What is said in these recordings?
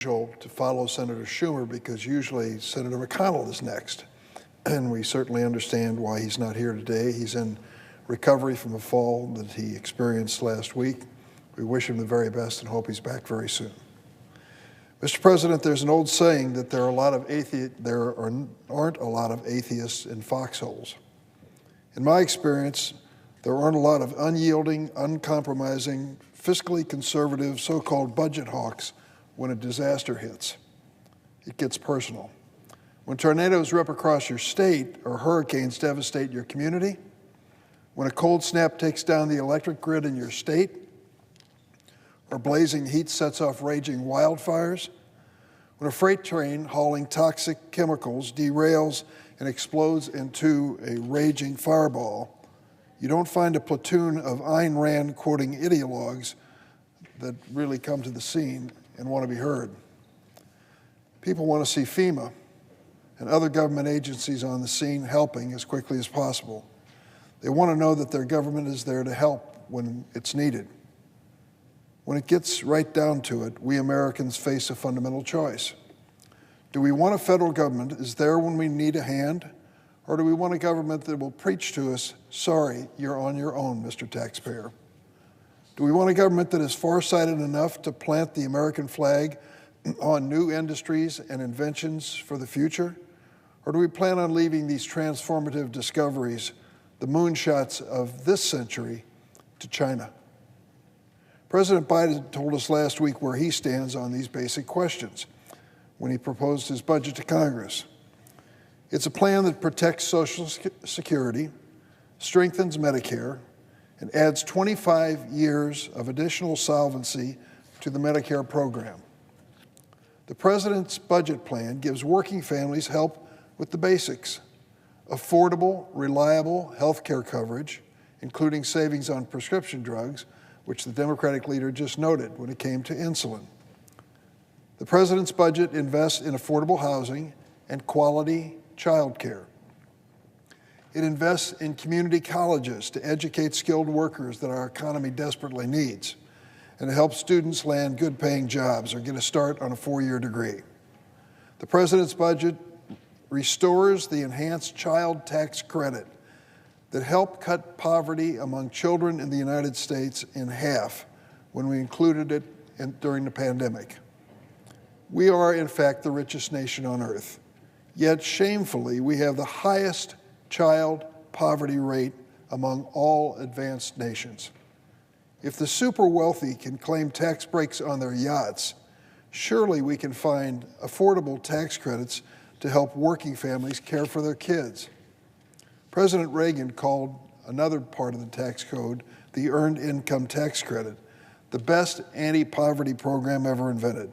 To follow Senator Schumer because usually Senator McConnell is next. And we certainly understand why he's not here today. He's in recovery from a fall that he experienced last week. We wish him the very best and hope he's back very soon. Mr. President, there's an old saying that there aren't a lot of atheists in foxholes. In my experience, there aren't a lot of unyielding, uncompromising, fiscally conservative, so-called budget hawks when a disaster hits. It gets personal. When tornadoes rip across your state or hurricanes devastate your community, when a cold snap takes down the electric grid in your state, or blazing heat sets off raging wildfires, when a freight train hauling toxic chemicals derails and explodes into a raging fireball, you don't find a platoon of Ayn Rand quoting ideologues that really come to the scene and want to be heard. People want to see FEMA and other government agencies on the scene helping as quickly as possible. They want to know that their government is there to help when it's needed. When it gets right down to it, we Americans face a fundamental choice. Do we want a federal government that is there when we need a hand, or do we want a government that will preach to us, sorry, you're on your own, Mr. Taxpayer? Do we want a government that is farsighted enough to plant the American flag on new industries and inventions for the future? Or do we plan on leaving these transformative discoveries, the moonshots of this century, to China? President Biden told us last week where he stands on these basic questions when he proposed his budget to Congress. It's a plan that protects Social Security, strengthens Medicare, and adds 25 years of additional solvency to the Medicare program. The president's budget plan gives working families help with the basics: affordable, reliable health care coverage, including savings on prescription drugs, which the Democratic leader just noted when it came to insulin. The president's budget invests in affordable housing and quality child care. It invests in community colleges to educate skilled workers that our economy desperately needs, and to help students land good-paying jobs or get a start on a four-year degree. The president's budget restores the enhanced child tax credit that helped cut poverty among children in the United States in half when we included it during the pandemic. We are, in fact, the richest nation on earth, yet shamefully, we have the highest child poverty rate among all advanced nations. If the super wealthy can claim tax breaks on their yachts, surely we can find affordable tax credits to help working families care for their kids. President Reagan called another part of the tax code, the Earned Income Tax Credit, the best anti-poverty program ever invented.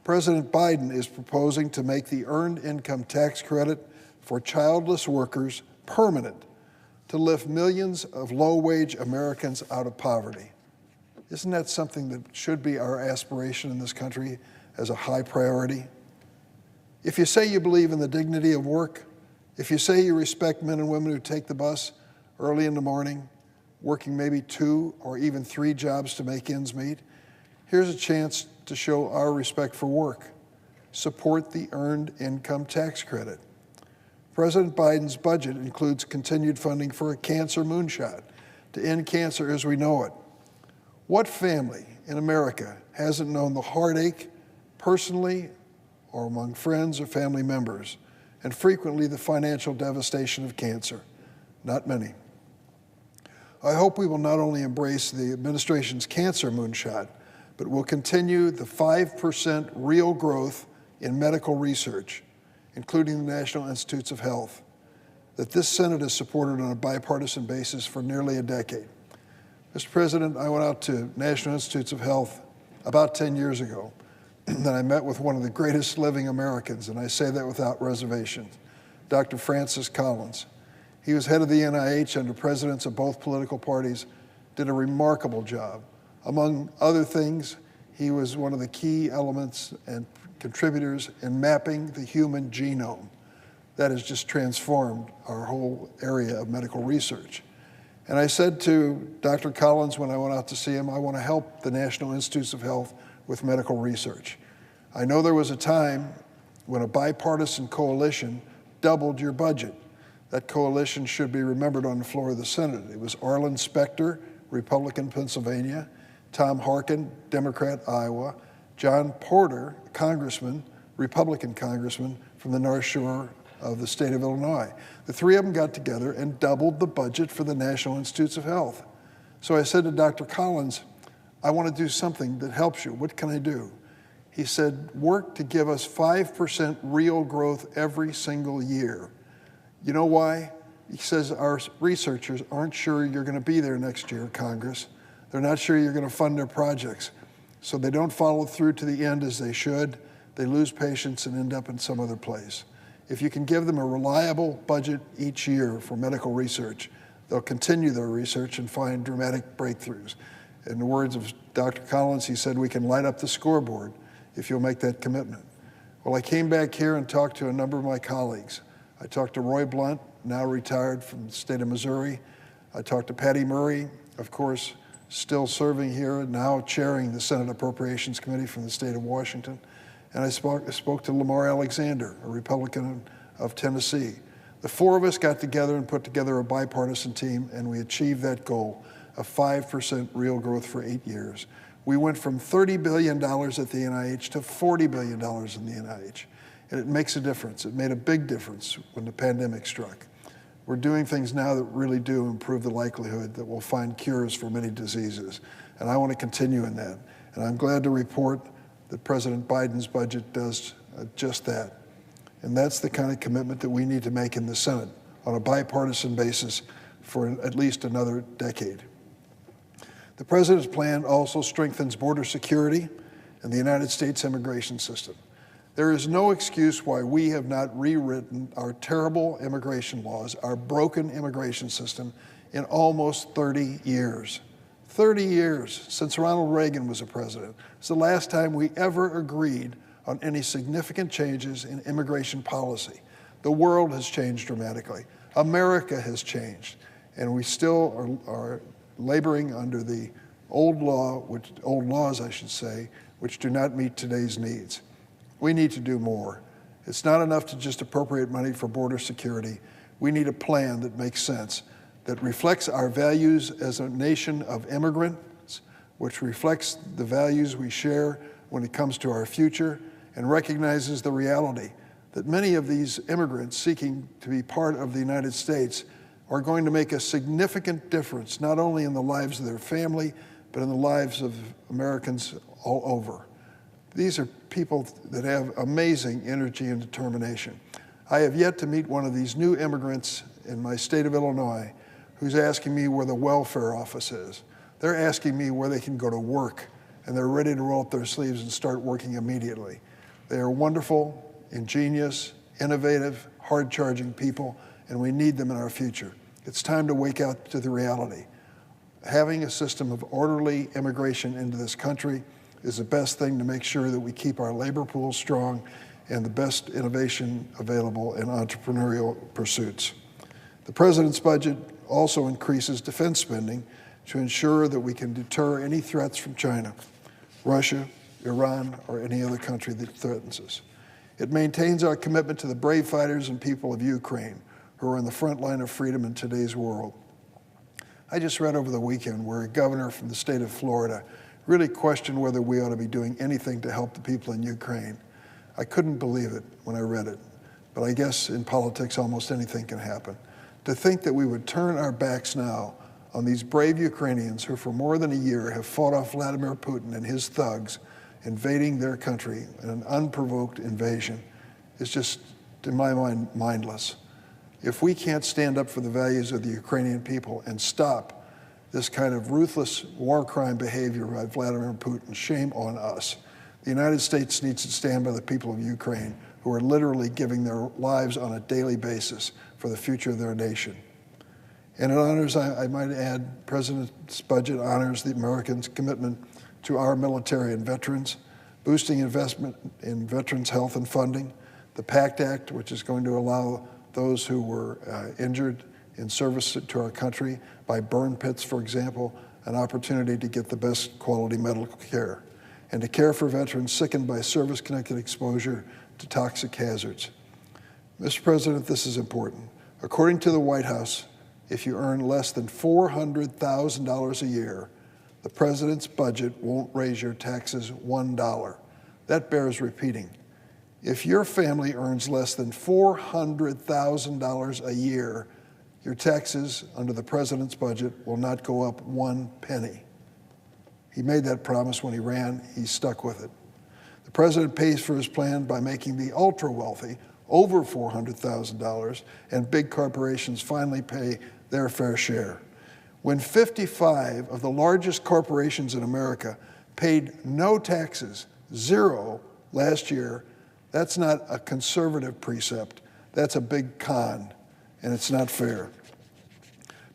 President Biden is proposing to make the Earned Income Tax Credit for childless workers permanent to lift millions of low-wage Americans out of poverty. Isn't that something that should be our aspiration in this country as a high priority? If you say you believe in the dignity of work, if you say you respect men and women who take the bus early in the morning, working maybe 2 or even 3 jobs to make ends meet, here's a chance to show our respect for work. Support the Earned Income Tax Credit. President Biden's budget includes continued funding for a cancer moonshot to end cancer as we know it. What family in America hasn't known the heartache, personally or among friends or family members, and frequently the financial devastation of cancer? Not many. I hope we will not only embrace the administration's cancer moonshot, but will continue the 5% real growth in medical research, including the National Institutes of Health, that this Senate has supported on a bipartisan basis for nearly a decade. Mr. President, I went out to National Institutes of Health about 10 years ago, and I met with one of the greatest living Americans, and I say that without reservation, Dr. Francis Collins. He was head of the NIH under presidents of both political parties, did a remarkable job. Among other things, he was one of the key elements and contributors in mapping the human genome. That has just transformed our whole area of medical research. And I said to Dr. Collins when I went out to see him, I want to help the National Institutes of Health with medical research. I know there was a time when a bipartisan coalition doubled your budget. That coalition should be remembered on the floor of the Senate. It was Arlen Specter, Republican, Pennsylvania; Tom Harkin, Democrat, Iowa; John Porter, Congressman, Republican Congressman from the North Shore of the state of Illinois. The three of them got together and doubled the budget for the National Institutes of Health. So I said to Dr. Collins, I want to do something that helps you. What can I do? He said, work to give us 5% real growth every single year. You know why? He says our researchers aren't sure you're going to be there next year, Congress. They're not sure you're going to fund their projects. So they don't follow through to the end as they should. They lose patience and end up in some other place. If you can give them a reliable budget each year for medical research, they'll continue their research and find dramatic breakthroughs. In the words of Dr. Collins, he said, we can light up the scoreboard if you'll make that commitment. Well, I came back here and talked to a number of my colleagues. I talked to Roy Blunt, now retired from the state of Missouri. I talked to Patty Murray, of course, still serving here, now chairing the Senate Appropriations Committee from the state of Washington. And I spoke to Lamar Alexander, a Republican of Tennessee. The four of us got together and put together a bipartisan team, and we achieved that goal of 5% real growth for 8 years. We went from $30 billion at the NIH to $40 billion in the NIH. And it makes a difference. It made a big difference when the pandemic struck. We're doing things now that really do improve the likelihood that we'll find cures for many diseases. And I want to continue in that. And I'm glad to report that President Biden's budget does just that. And that's the kind of commitment that we need to make in the Senate on a bipartisan basis for at least another decade. The President's plan also strengthens border security and the United States immigration system. There is no excuse why we have not rewritten our terrible immigration laws, our broken immigration system, in almost 30 years. 30 years since Ronald Reagan was a president. It's the last time we ever agreed on any significant changes in immigration policy. The world has changed dramatically. America has changed. And we still are laboring under the old laws, I should say, which do not meet today's needs. We need to do more. It's not enough to just appropriate money for border security. We need a plan that makes sense, that reflects our values as a nation of immigrants, which reflects the values we share when it comes to our future, and recognizes the reality that many of these immigrants seeking to be part of the United States are going to make a significant difference, not only in the lives of their family, but in the lives of Americans all over. These are people that have amazing energy and determination. I have yet to meet one of these new immigrants in my state of Illinois who's asking me where the welfare office is. They're asking me where they can go to work, and they're ready to roll up their sleeves and start working immediately. They are wonderful, ingenious, innovative, hard-charging people, and we need them in our future. It's time to wake up to the reality. Having a system of orderly immigration into this country is the best thing to make sure that we keep our labor pool strong and the best innovation available in entrepreneurial pursuits. The President's budget also increases defense spending to ensure that we can deter any threats from China, Russia, Iran, or any other country that threatens us. It maintains our commitment to the brave fighters and people of Ukraine who are on the front line of freedom in today's world. I just read over the weekend where a governor from the state of Florida really questioned whether we ought to be doing anything to help the people in Ukraine. I couldn't believe it when I read it, but I guess in politics almost anything can happen. To think that we would turn our backs now on these brave Ukrainians who for more than a year have fought off Vladimir Putin and his thugs invading their country in an unprovoked invasion is just, in my mind, mindless. If we can't stand up for the values of the Ukrainian people and stop this kind of ruthless war crime behavior by Vladimir Putin, shame on us. The United States needs to stand by the people of Ukraine who are literally giving their lives on a daily basis for the future of their nation. And it honors, I might add, President's budget honors the Americans' commitment to our military and veterans, boosting investment in veterans' health and funding, the PACT Act, which is going to allow those who were injured in service to our country by burn pits, for example, an opportunity to get the best quality medical care. and to care for veterans sickened by service-connected exposure to toxic hazards. Mr. President, this is important. According to the White House, if you earn less than $400,000 a year, the president's budget won't raise your taxes $1. That bears repeating. If your family earns less than $400,000 a year, your taxes under the president's budget will not go up 1 penny. He made that promise when he ran. He stuck with it. The president pays for his plan by making the ultra-wealthy over $400,000, and big corporations finally pay their fair share. When 55 of the largest corporations in America paid no taxes, zero, last year, that's not a conservative precept. That's a big con, and it's not fair.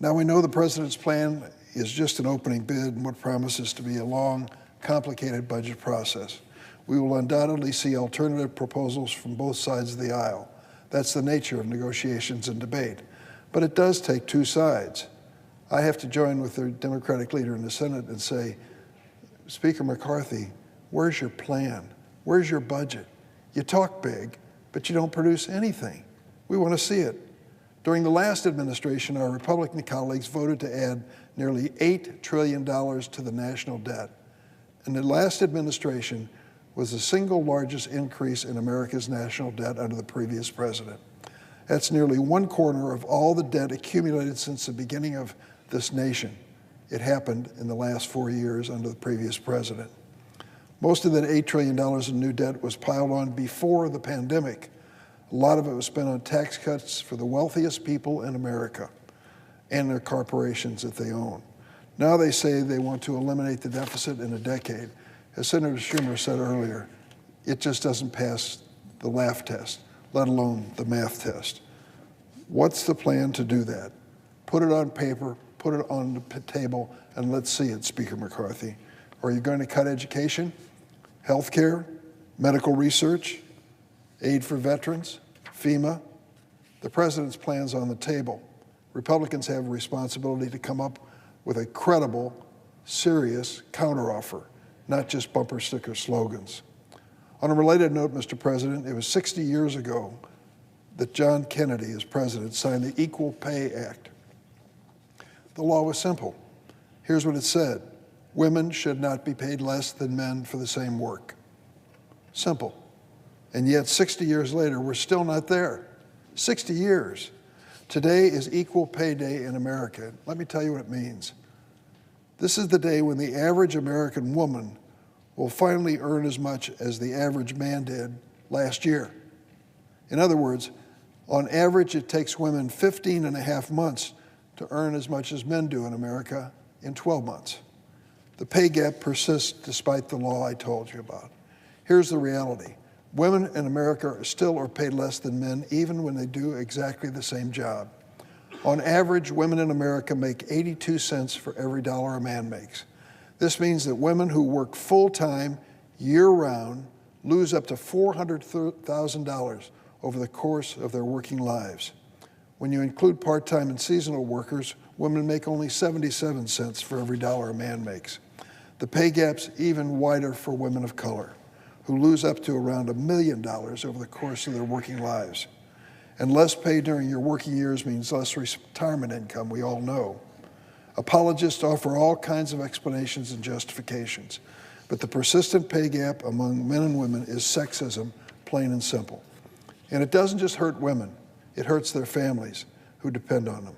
Now, we know the president's plan is just an opening bid in what promises to be a long, complicated budget process. We will undoubtedly see alternative proposals from both sides of the aisle. That's the nature of negotiations and debate. But it does take two sides. I have to join with the Democratic leader in the Senate and say, Speaker McCarthy, where's your plan? Where's your budget? You talk big, but you don't produce anything. We want to see it. During the last administration, our Republican colleagues voted to add nearly $8 trillion to the national debt. And the last administration was the single largest increase in America's national debt under the previous president. That's nearly 1/4 of all the debt accumulated since the beginning of this nation. It happened in the last 4 years under the previous president. Most of that $8 trillion in new debt was piled on before the pandemic. A lot of it was spent on tax cuts for the wealthiest people in America and their corporations that they own. Now they say they want to eliminate the deficit in a decade. As Senator Schumer said earlier, it just doesn't pass the laugh test, let alone the math test. What's the plan to do that? Put it on paper, put it on the table, and let's see it, Speaker McCarthy. Are you going to cut education, health care, medical research, aid for veterans, FEMA? The president's plan's on the table. Republicans have a responsibility to come up with a credible, serious counteroffer, not just bumper sticker slogans. On a related note, Mr. President, it was 60 years ago that John Kennedy, as president, signed the Equal Pay Act. The law was simple. Here's what it said. Women should not be paid less than men for the same work. Simple. And yet, 60 years later, we're still not there. 60 years. Today is Equal Pay Day in America. Let me tell you what it means. This is the day when the average American woman will finally earn as much as the average man did last year. In other words, on average, it takes women 15.5 months to earn as much as men do in America in 12 months. The pay gap persists despite the law I told you about. Here's the reality. Women in America still are paid less than men, even when they do exactly the same job. On average, women in America make 82 cents for every dollar a man makes. This means that women who work full-time, year-round, lose up to $400,000 over the course of their working lives. When you include part-time and seasonal workers, women make only 77 cents for every dollar a man makes. The pay gap's even wider for women of color, who lose up to around $1 million over the course of their working lives. And less pay during your working years means less retirement income, we all know. Apologists offer all kinds of explanations and justifications, but the persistent pay gap among men and women is sexism, plain and simple. And it doesn't just hurt women, it hurts their families who depend on them.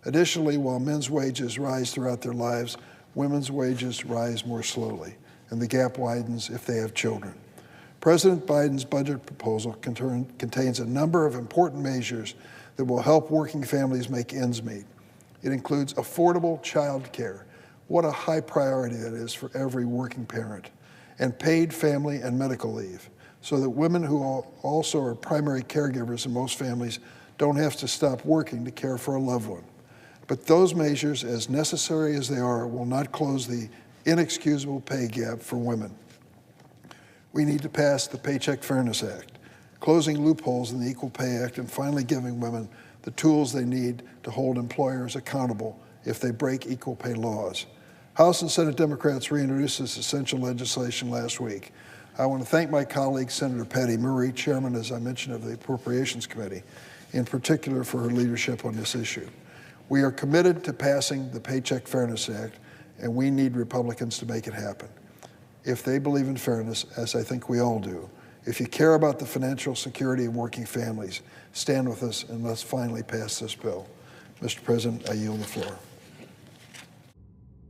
Additionally, while men's wages rise throughout their lives, women's wages rise more slowly, and the gap widens if they have children. President Biden's budget proposal contains a number of important measures that will help working families make ends meet. It includes affordable child care. What a high priority that is for every working parent. And paid family and medical leave, so that women who also are primary caregivers in most families don't have to stop working to care for a loved one. But those measures, as necessary as they are, will not close the inexcusable pay gap for women. We need to pass the Paycheck Fairness Act, closing loopholes in the Equal Pay Act and finally giving women the tools they need to hold employers accountable if they break equal pay laws. House and Senate Democrats reintroduced this essential legislation last week. I want to thank my colleague, Senator Patty Murray, chairman, as I mentioned, of the Appropriations Committee, in particular for her leadership on this issue. We are committed to passing the Paycheck Fairness Act, and we need Republicans to make it happen. If they believe in fairness, as I think we all do, if you care about the financial security of working families, stand with us and let's finally pass this bill. Mr. President, I yield the floor.